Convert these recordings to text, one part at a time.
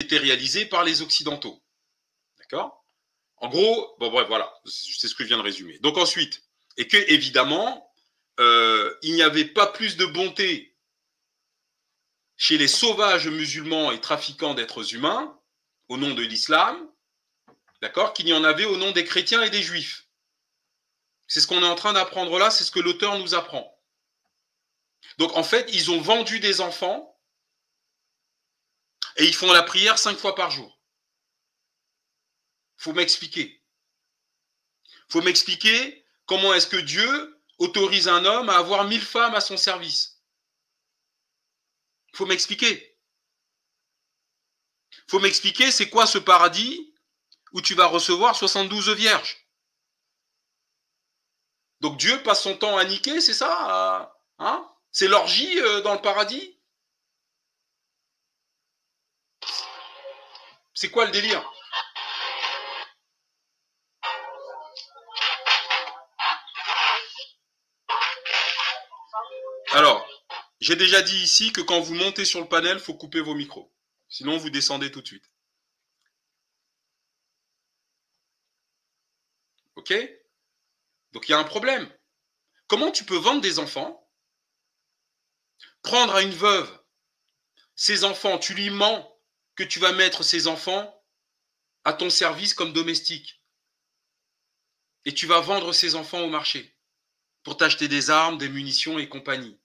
été réalisé par les Occidentaux. D'accord? En gros, bon bref, voilà, c'est ce que je viens de résumer. Donc ensuite, et que évidemment, il n'y avait pas plus de bonté chez les sauvages musulmans et trafiquants d'êtres humains, au nom de l'islam, d'accord, qu'il y en avait au nom des chrétiens et des juifs. C'est ce qu'on est en train d'apprendre là, c'est ce que l'auteur nous apprend. Donc en fait, ils ont vendu des enfants et ils font la prière 5 fois par jour. Faut m'expliquer. Faut m'expliquer comment est-ce que Dieu autorise un homme à avoir 1000 femmes à son service. Faut m'expliquer. Faut m'expliquer c'est quoi ce paradis où tu vas recevoir 72 vierges. Donc Dieu passe son temps à niquer, c'est ça, hein? C'est l'orgie dans le paradis? C'est quoi le délire? Alors, j'ai déjà dit ici que quand vous montez sur le panel, il faut couper vos micros. Sinon, vous descendez tout de suite. Ok? Donc, il y a un problème. Comment tu peux vendre des enfants, prendre à une veuve ses enfants, tu lui mens que tu vas mettre ses enfants à ton service comme domestique. Et tu vas vendre ses enfants au marché pour t'acheter des armes, des munitions et compagnie.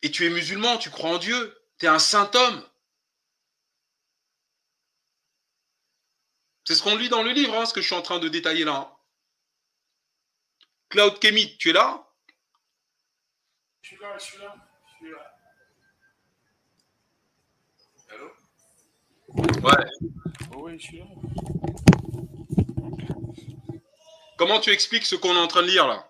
Et tu es musulman, tu crois en Dieu, tu es un saint homme. C'est ce qu'on lit dans le livre, hein, ce que je suis en train de détailler là. Hein. Claude Kemit, tu es là? Je suis là, je suis là, je suis là. Allô? Ouais. Oui, je suis là. Comment tu expliques ce qu'on est en train de lire là?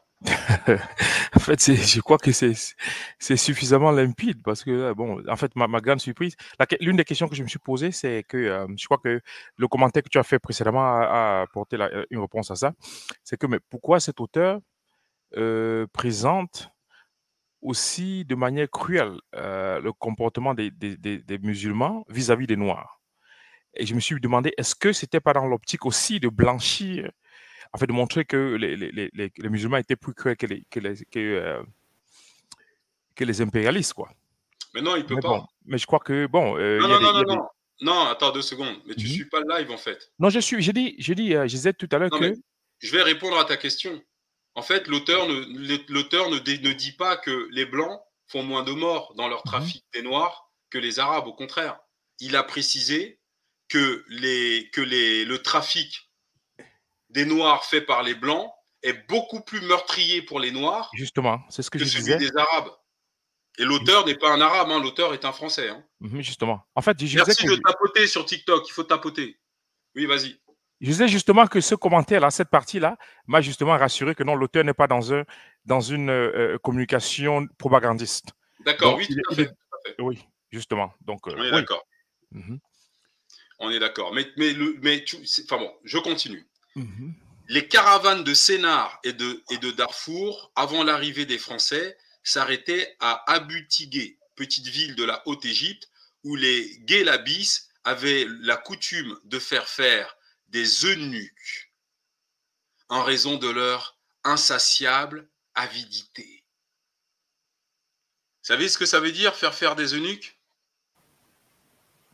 En fait, je crois que c'est suffisamment limpide parce que, bon, en fait, ma grande surprise, l'une des questions que je me suis posée, c'est que je crois que le commentaire que tu as fait précédemment a apporté une réponse à ça. C'est que, mais pourquoi cet auteur présente aussi de manière cruelle le comportement des musulmans vis-à-vis des Noirs? Et je me suis demandé, est-ce que c'était pas dans l'optique aussi de blanchir, en fait, de montrer que les musulmans étaient plus cruels que les impérialistes, quoi. Mais non, il peut Mais bon, pas. mais je crois que, bon, Non, il y a non, des... non, non, non. Non, attends 2 secondes. Mais tu Mhm. suis pas le live en fait. Non, je disais tout à l'heure Non, mais que... je vais répondre à ta question. En fait, l'auteur ne dit pas que les Blancs font moins de morts dans leur Mhm. trafic des Noirs que les Arabes. Au contraire, il a précisé que le trafic des Noirs fait par les Blancs est beaucoup plus meurtrier pour les Noirs Justement, c'est ce que que je celui disais. des Arabes. Et l'auteur n'est pas un Arabe, hein, l'auteur est un Français. Hein. Justement. En fait, je disais Merci que... de tapoter sur TikTok, il faut tapoter. Oui, vas-y. Je disais justement que ce commentaire-là, cette partie-là, m'a justement rassuré que non, l'auteur n'est pas dans une communication propagandiste. D'accord, Donc, oui, tout à fait. Tout à fait. oui, justement. Donc, On est oui. d'accord. Mhm. On est d'accord. Enfin bon, je continue. Mhm. Les caravanes de Sénar et de Darfour, avant l'arrivée des Français, s'arrêtaient à Abu Tigué, petite ville de la Haute-Égypte, où les Guélabis avaient la coutume de faire des eunuques en raison de leur insatiable avidité. Vous savez ce que ça veut dire, faire des eunuques?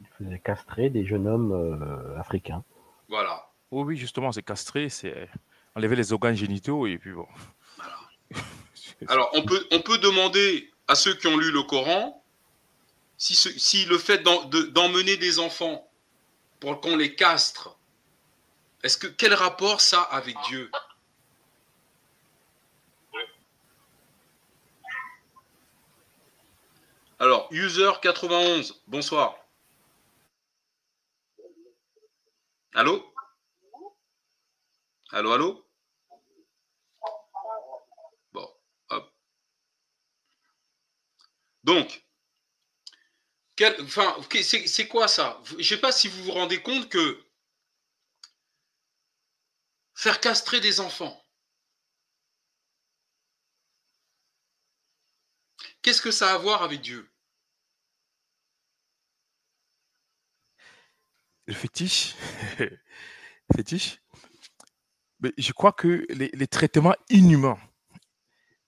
Il faisait castrer des jeunes hommes africains. Voilà. Oui, oui, justement, c'est castré, c'est enlever les organes génitaux et puis bon. Voilà. Alors, on peut demander à ceux qui ont lu le Coran si le fait d'emmener des enfants pour qu'on les castre, quel rapport ça avec Dieu? Alors, user 91, bonsoir. Allô? Allô, allô? Bon, hop. Donc, c'est quoi ça? Je ne sais pas si vous vous rendez compte que faire castrer des enfants, qu'est-ce que ça a à voir avec Dieu? le fétiche, fétiche, mais je crois que les traitements inhumains,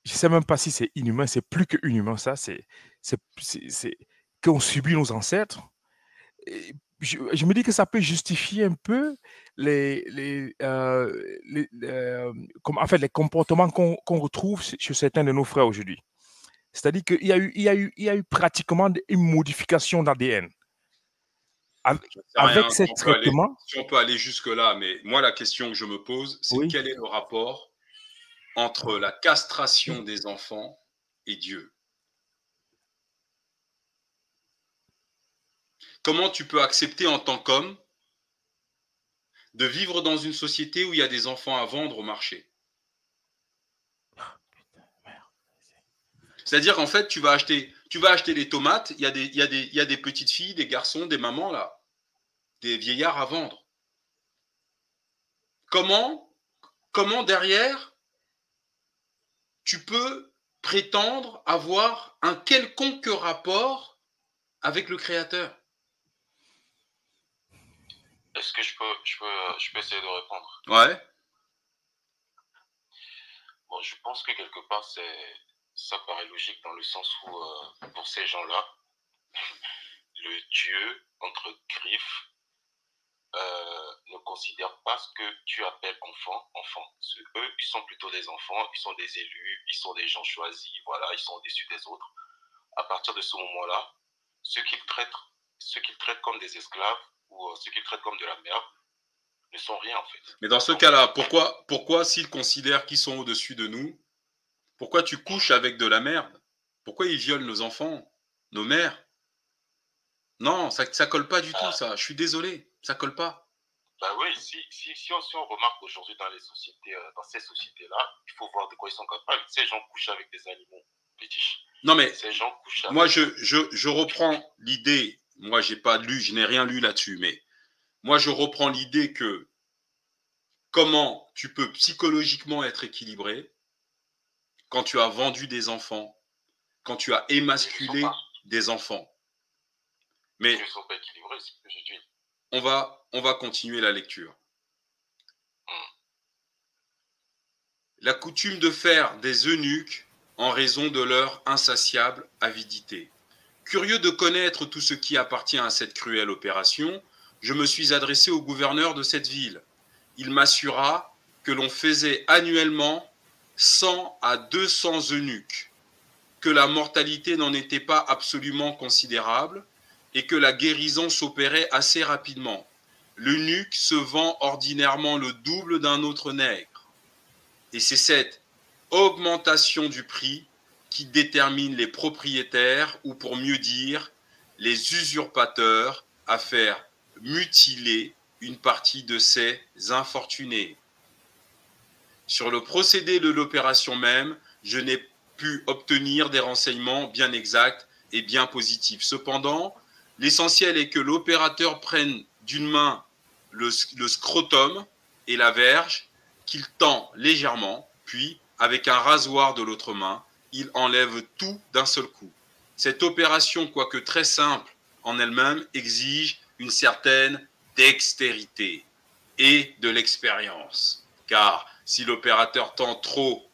je ne sais même pas si c'est inhumain, c'est plus que inhumain, ça, c'est qu'on subit nos ancêtres. Et je me dis que ça peut justifier un peu comme, en fait, les comportements qu'on retrouve chez certains de nos frères aujourd'hui. C'est-à-dire qu'il y a eu pratiquement une modification d'ADN. Rien, Avec ces traitements, si on peut aller jusque-là, mais moi, la question que je me pose, c'est oui, quel est le rapport entre la castration des enfants et Dieu? Comment tu peux accepter en tant qu'homme de vivre dans une société où il y a des enfants à vendre au marché? C'est-à-dire qu'en fait, tu vas acheter des tomates, il y a des petites filles, des garçons, des mamans là, des vieillards à vendre. Comment derrière, tu peux prétendre avoir un quelconque rapport avec le Créateur? Est-ce que je peux essayer de répondre? Ouais. Bon, je pense que quelque part, ça paraît logique dans le sens où, pour ces gens-là, le Dieu, entre griffes, ne considère pas ce que tu appelles enfant. Eux, ils sont plutôt des enfants, ils sont des élus, ils sont des gens choisis, voilà, ils sont au-dessus des autres. À partir de ce moment-là, ceux qu'ils traitent comme des esclaves ou ceux qu'ils traitent comme de la merde ne sont rien en fait. Mais dans ce cas-là, pourquoi s'ils considèrent qu'ils sont au-dessus de nous, pourquoi tu couches avec de la merde? Pourquoi ils violent nos enfants, nos mères? Non, ça colle pas du tout, ça. Je suis désolé, ça colle pas. Bah oui, si on remarque aujourd'hui dans les sociétés, dans ces sociétés-là, il faut voir de quoi ils sont capables. Ces gens couchent avec des animaux fétiches. Non mais Ces gens couchent avec... moi je reprends l'idée. Moi j'ai pas lu, je n'ai rien lu là-dessus, mais moi je reprends l'idée que comment tu peux psychologiquement être équilibré quand tu as vendu des enfants, quand tu as émasculé des enfants. Mais ils ne sont pas équilibrés, c'est ce que j'ai dit. on va continuer la lecture. La coutume de faire des eunuques en raison de leur insatiable avidité. Curieux de connaître tout ce qui appartient à cette cruelle opération, je me suis adressé au gouverneur de cette ville. Il m'assura que l'on faisait annuellement 100 à 200 eunuques, que la mortalité n'en était pas absolument considérable et que la guérison s'opérait assez rapidement. L'eunuque se vend ordinairement le double d'un autre nègre. Et c'est cette augmentation du prix qui détermine les propriétaires, ou pour mieux dire, les usurpateurs, à faire mutiler une partie de ces infortunés. Sur le procédé de l'opération même, je n'ai pu obtenir des renseignements bien exacts et bien positifs. Cependant, l'essentiel est que l'opérateur prenne d'une main le scrotum et la verge, qu'il tend légèrement, puis, avec un rasoir de l'autre main, il enlève tout d'un seul coup. Cette opération, quoique très simple en elle-même, exige une certaine dextérité et de l'expérience. Car si l'opérateur tend trop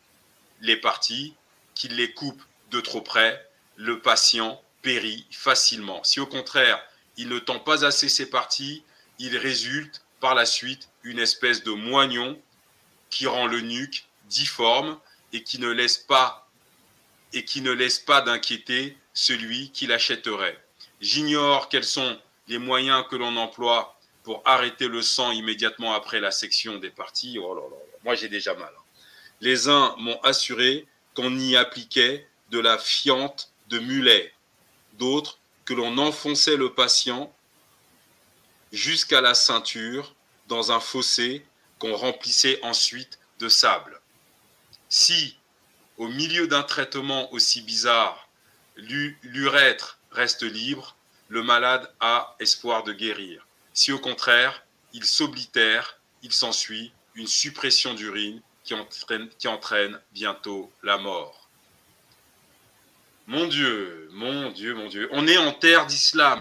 les parties, qu'il les coupe de trop près, le patient périt facilement. Si au contraire, il ne tend pas assez ses parties, il résulte par la suite une espèce de moignon qui rend l'eunuque difforme et qui ne laisse pas d'inquiéter celui qui l'achèterait. J'ignore quels sont les moyens que l'on emploie pour arrêter le sang immédiatement après la section des parties. Oh là là, moi j'ai déjà mal. Les uns m'ont assuré qu'on y appliquait de la fiente de mulet, d'autres que l'on enfonçait le patient jusqu'à la ceinture dans un fossé qu'on remplissait ensuite de sable. Si, au milieu d'un traitement aussi bizarre, l'urètre reste libre, le malade a espoir de guérir. Si au contraire, il s'oblitère, il s'ensuit une suppression d'urine qui entraîne bientôt la mort. Mon Dieu, mon Dieu, mon Dieu. On est en terre d'islam.